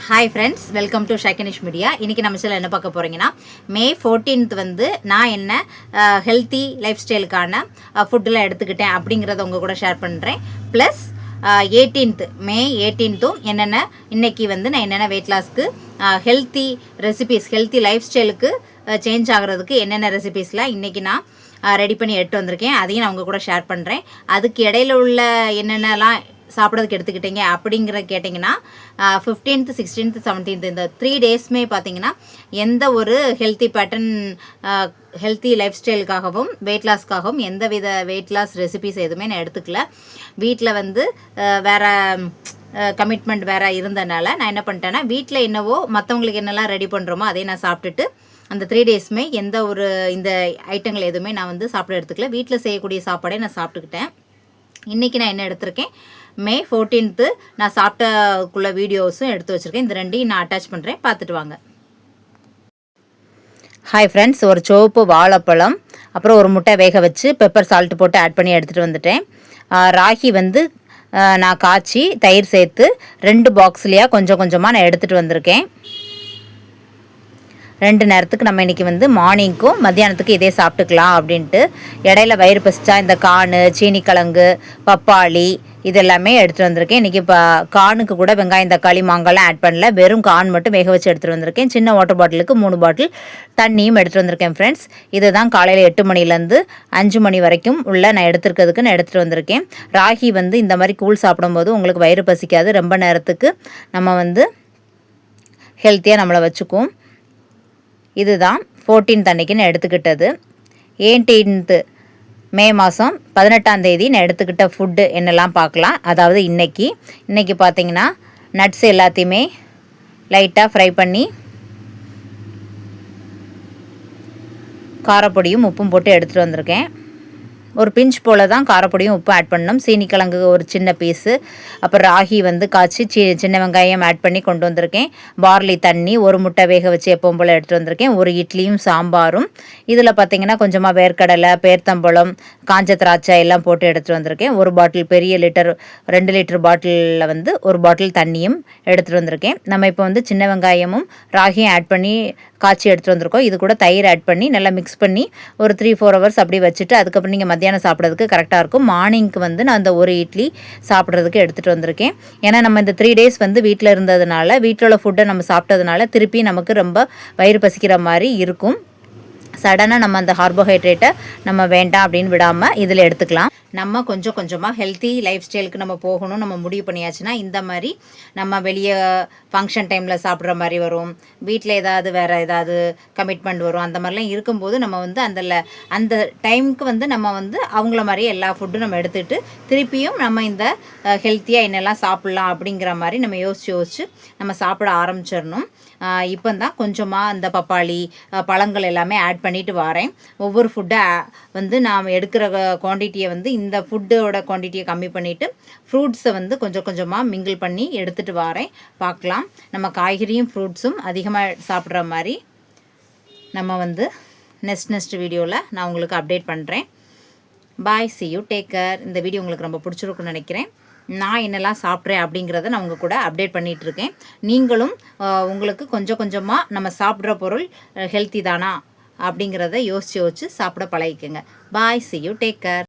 Hi friends, welcome to ஷைக்கனிஷ் media. இன்றைக்கி நம்ம சேனல் என்ன பார்க்க போகிறீங்கன்னா, மே 14th வந்து நான் என்ன ஹெல்த்தி லைஃப் ஸ்டைலுக்கான ஃபுட்டெலாம் எடுத்துக்கிட்டேன் அப்படிங்கிறத உங்கள் கூட ஷேர் பண்ணுறேன். ப்ளஸ் 18th மே 18th என்னென்ன இன்றைக்கி வந்து நான் என்னென்ன வெயிட் லாஸ்க்கு ஹெல்த்தி ரெசிபீஸ், ஹெல்த்தி லைஃப் ஸ்டைலுக்கு சேஞ்ச் ஆகிறதுக்கு என்னென்ன ரெசிபீஸ்லாம் இன்றைக்கி நான் ரெடி பண்ணி எடுத்து வந்திருக்கேன், அதையும் நான் உங்கள் கூட ஷேர் பண்ணுறேன். அதுக்கு இடையில உள்ள என்னென்னலாம் சாப்பிட்றதுக்கு எடுத்துக்கிட்டீங்க அப்படிங்கிற கேட்டிங்கன்னா, 15th 16th 17th இந்த 3 டேஸ்மே பார்த்தீங்கன்னா எந்த ஒரு ஹெல்த்தி பேட்டர்ன், ஹெல்த்தி லைஃப் ஸ்டைலுக்காகவும் வெயிட் லாஸ்க்காகவும் எந்த வித வெயிட் லாஸ் ரெசிபிஸ் எதுவுமே நான் எடுத்துக்கல. வீட்டில் வந்து வேறு கமிட்மெண்ட் வேறு இருந்தனால நான் என்ன பண்ணிட்டேன்னா, வீட்டில் என்னவோ மற்றவங்களுக்கு என்னெல்லாம் ரெடி பண்ணுறோமோ அதை நான் சாப்பிட்டுட்டு அந்த 3 டேஸுமே எந்த ஒரு இந்த ஐட்டங்கள் எதுவுமே நான் வந்து சாப்பிட எடுத்துக்கல. வீட்டில் செய்யக்கூடிய சாப்பாடே நான் சாப்பிட்டுக்கிட்டேன். இன்றைக்கி நான் என்ன எடுத்திருக்கேன், மே 14th நான் சாப்பிட்டக்குள்ள வீடியோஸும் எடுத்து வச்சுருக்கேன். இந்த ரெண்டையும் நான் அட்டாச் பண்ணுறேன், பார்த்துட்டு வாங்க. ஹாய் ஃப்ரெண்ட்ஸ், ஒரு சிவப்பு வாழைப்பழம், அப்புறம் ஒரு முட்டை வேக வச்சு பெப்பர் சால்ட்டு போட்டு ஆட் பண்ணி எடுத்துகிட்டு வந்துட்டேன். ராகி வந்து நான் காய்ச்சி தயிர் சேர்த்து 2 பாக்ஸ்லையாக கொஞ்சம் கொஞ்சமாக நான் எடுத்துகிட்டு வந்திருக்கேன். 2 நேரத்துக்கு நம்ம இன்றைக்கி வந்து மார்னிங்க்கும் மத்தியானத்துக்கு இதே சாப்பிட்டுக்கலாம் அப்படின்ட்டு. இடையில வயிறு பசிச்சா இந்த கார்னு, சீனிக்கிழங்கு, பப்பாளி இதெல்லாமே எடுத்துகிட்டு வந்திருக்கேன். இன்றைக்கி இப்போ கார்னுக்கு கூட வெங்காயம், தக்காளி, மாங்காய்லாம் ஆட் பண்ணல, வெறும் கார்ன் மட்டும் வேக வச்சு எடுத்துகிட்டு வந்திருக்கேன். சின்ன வாட்டர் பாட்டிலுக்கு 3 பாட்டில் தண்ணியும் எடுத்துகிட்டு வந்திருக்கேன் ஃப்ரெண்ட்ஸ். இதுதான் காலையில் 8 மணிலேருந்து 5 மணி வரைக்கும் உள்ள நான் எடுத்துருக்கிறதுக்கு நான் எடுத்துகிட்டு வந்திருக்கேன். ராகி வந்து இந்த மாதிரி கூழ் சாப்பிடும்போது உங்களுக்கு வயிறு பசிக்காது, ரொம்ப நேரத்துக்கு நம்ம வந்து ஹெல்த்தியாக நம்மளை வச்சுக்கும். இதுதான் 14th அன்னைக்கு நான் எடுத்துக்கிட்டது. 18th மே மாதம் 18ஆம் தேதி நான் எடுத்துக்கிட்ட ஃபுட்டு என்னெல்லாம் பார்க்கலாம். அதாவது இன்றைக்கி பார்த்திங்கன்னா நட்ஸ் எல்லாத்தையுமே லைட்டாக ஃப்ரை பண்ணி காரப்பொடியும் உப்பும் போட்டு எடுத்துகிட்டு வந்திருக்கேன். ஒரு பிஞ்ச் போல் தான் காரப்பொடியும் உப்பு ஆட் பண்ணணும். சீனிக்கிழங்கு ஒரு சின்ன பீஸு, அப்புறம் ராகி வந்து காய்ச்சி சின்ன வெங்காயம் ஆட் பண்ணி கொண்டு வந்திருக்கேன். பார்லி தண்ணி, ஒரு முட்டை வேக வச்சு எப்பவும் போல் எடுத்துகிட்டு வந்திருக்கேன். ஒரு இட்லியும் சாம்பாரும். இதில் பார்த்திங்கன்னா கொஞ்சமாக வேர்க்கடலை, பேர்த்தம்பழம், காஞ்ச திராட்சை எல்லாம் போட்டு எடுத்துகிட்டு வந்திருக்கேன். ஒரு பாட்டில் பெரிய 2 லிட்டர் பாட்டிலில் வந்து ஒரு பாட்டில் தண்ணியும் எடுத்துகிட்டு வந்திருக்கேன். நம்ம இப்போ வந்து சின்ன வெங்காயமும் ராகியும் ஆட் பண்ணி காய்ச்சி எடுத்துகிட்டு வந்திருக்கோம். இது கூட தயிர் ஆட் பண்ணி நல்லா மிக்ஸ் பண்ணி ஒரு 3-4 ஹவர்ஸ் அப்படி வச்சுட்டு அதுக்கப்புறம் நீங்கள் மத்தியானம் சாப்பிட்றதுக்கு கரெக்டாக இருக்கும். மார்னிங்க்கு வந்து நான் அந்த ஒரு இட்லி சாப்பிட்றதுக்கு எடுத்துகிட்டு வந்திருக்கேன். ஏன்னா நம்ம இந்த 3 டேஸ் வந்து வீட்டில் இருந்ததுனால, வீட்டில் உள்ள ஃபுட்டை நம்ம சாப்பிட்டதுனால திருப்பி நமக்கு ரொம்ப வயிறு பசிக்கிற மாதிரி இருக்கும். சடனாக நம்ம அந்த கார்போஹைட்ரேட்டை நம்ம வேண்டாம் அப்படின்னு விடாமல் இதில் எடுத்துக்கலாம். நம்ம கொஞ்சம் கொஞ்சமாக ஹெல்த்தி லைஃப் ஸ்டைலுக்கு நம்ம போகணும் நம்ம முடிவு பண்ணியாச்சுன்னா, இந்த மாதிரி நம்ம வெளியே ஃபங்க்ஷன் டைமில் சாப்பிட்ற மாதிரி வரும், வீட்டில் ஏதாவது வேறு ஏதாவது கமிட்மெண்ட் வரும், அந்த மாதிரிலாம் இருக்கும்போது நம்ம வந்து அந்த டைமுக்கு வந்து நம்ம வந்து அவங்கள மாதிரியே எல்லா ஃபுட்டும் நம்ம எடுத்துகிட்டு திருப்பியும் நம்ம இந்த ஹெல்த்தியாக என்னெல்லாம் சாப்பிட்லாம் அப்படிங்கிற மாதிரி நம்ம யோசிச்சு நம்ம சாப்பிட ஆரம்பிச்சிடணும். இப்போ தான் கொஞ்சமாக அந்த பப்பாளி, பழங்கள் எல்லாமே ஆட் பண்ணிட்டு வரேன். ஒவ்வொரு ஃபுட்டை வந்து நாம் எடுக்கிற குவான்டிட்டியை வந்து இந்த ஃபுட்டோட குவான்டிட்டியை கம்மி பண்ணிவிட்டு ஃப்ரூட்ஸை வந்து கொஞ்சம் கொஞ்சமாக மிங்கிள் பண்ணி எடுத்துகிட்டு வரேன். பார்க்கலாம், நம்ம காய்கறியும் ஃப்ரூட்ஸும் அதிகமாக சாப்பிட்ற மாதிரி நம்ம வந்து நெக்ஸ்ட் வீடியோவில் நான் உங்களுக்கு அப்டேட் பண்ணுறேன். பாய், see you, take care. இந்த வீடியோ உங்களுக்கு ரொம்ப பிடிச்சிருக்குன்னு நினைக்கிறேன். நான் என்னெல்லாம் சாப்பிட்றேன் அப்படிங்கிறத நான் உங்கள் கூட அப்டேட் பண்ணிகிட்ருக்கேன். நீங்களும் உங்களுக்கு கொஞ்சம் கொஞ்சமாக நம்ம சாப்பிட்ற பொருள் ஹெல்த்தி தானா அப்படிங்கிறத யோசித்து சாப்பிட பழகிக்கங்க. பாய், see you, take care.